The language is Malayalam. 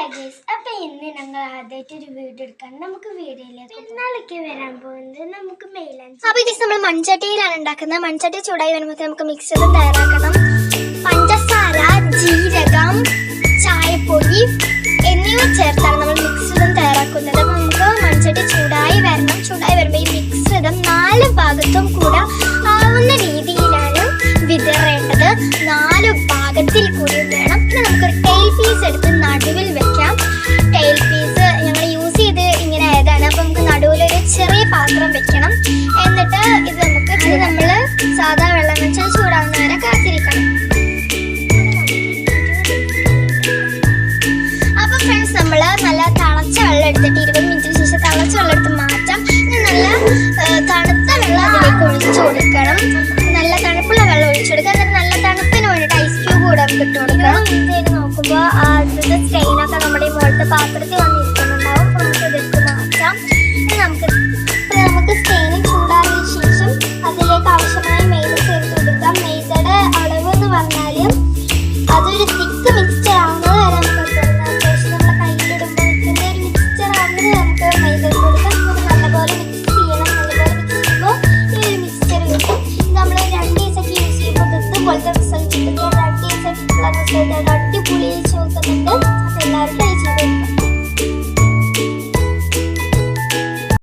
അപ്പൊ ഇന്ന് ഞങ്ങൾ ആദ്യമായിട്ട് ഒരു വീഡിയോ എടുക്കാൻ നമുക്ക് വീഡിയോയിലേക്ക് പെരുന്നാളൊക്കെ വരാൻ പോകുന്നത് നമുക്ക് മെയിലാഞ്ചി. അപ്പൊ ഇത് നമ്മൾ മൺചട്ടിയിലാണ് ഉണ്ടാക്കുന്നത്. മൺചട്ടി ചൂടായി വരുമ്പോൾ നമുക്ക് മിക്സറും തയ്യാറാക്കണം. പഞ്ചസാര, ജീരകം, ചായപ്പൊടി എന്നിവ ചേർത്താണ് നമ്മൾ മിക്സറും തയ്യാറാക്കുന്നത്. അപ്പൊ നമുക്ക് മൺചട്ടി ചൂടായി വരണം. ചൂടായി വരുമ്പോൾ ഈ മിക്സറും 4 ഭാഗത്തും കൂടെ ആവുന്ന രീതിയിലാണ് വിതറേണ്ടത്. 4 ഭാഗത്തിൽ കൂടി വേണം. പിന്നെ നമുക്കൊരു ടെയിൽ പീസ് എടുത്ത് നടുവിൽ വെക്കാം. ടെയിൽ പീസ് ഞങ്ങൾ യൂസ് ചെയ്ത് ഇങ്ങനെ ആയതാണ്. അപ്പൊ നമുക്ക് നടുവിലൊരു ചെറിയ പാത്രം വെക്കണം. എന്നിട്ട് ഇത് നമ്മൾ സാധാ വെള്ളം വെച്ചാൽ ചൂടാവുന്ന വരെ കാത്തിരിക്കണം. അപ്പൊ ഫ്രണ്ട്സ്, നമ്മൾ നല്ല തിളച്ച വെള്ളം എടുത്തിട്ട് 20 മിനിറ്റിന് ശേഷം തിളച്ച വെള്ളം എടുത്ത് മാറ്റാം. ഇനി നല്ല തണുത്ത വെള്ളം അതിലേക്ക് ഒഴിച്ചു കൊടുക്കണം. നല്ല തണുപ്പുള്ള വെള്ളം ഒഴിച്ചു കൊടുക്കുക. എന്നിട്ട് നല്ല തണുപ്പിന് വേണ്ടിയിട്ട് ഐസ് ക്യൂബ് കൂടെ നമുക്ക് ഇട്ട് കൊടുക്കണം. ഇത് നോക്കുമ്പോൾ അതിന്റെ സ്റ്റെയിനൊക്കെ നമ്മുടെ ഈ മുകളിലത്തെ പാത്രത്തിൽ വന്നിരിക്കുന്നുണ്ടാവും. അപ്പോൾ നമുക്ക് ഇതെടുത്ത് മാറ്റാം. ഇനി നമുക്ക് സ്റ്റെയിന് ചൂടാറിയ ശേഷം അതിലേക്ക് ആവശ്യമായ മൈദ ചേർത്ത് കൊടുക്കാം. മൈദയുടെ അളവ് എന്ന് പറഞ്ഞാൽ അതൊരു തിക്ക് മിക്സ്ചർ ആവുന്നത് വരെ നമുക്ക് കൊടുക്കാം. അത്യാവശ്യം നമ്മുടെ കയ്യിലിടുമ്പോൾ ഇതിൻ്റെ ഒരു മിക്സ്ചർ ആവുന്നത് നമുക്ക് മൈദ കൊടുക്കാം. നമുക്ക് നല്ലപോലെ മിക്സ് ചെയ്യണം. നല്ലപോലെ മിക്സ് ചെയ്യുമ്പോൾ ഈ ഒരു മിക്സ്ചർ കിട്ടും. ഇത് നമ്മൾ 2 ദിവസമൊക്കെ യൂസ് ചെയ്യുമ്പോൾ ഇതുപോലത്തെ റിസൾട്ട് കിട്ടും. 2 ദിവസമായിട്ടുള്ള റിസൾട്ട്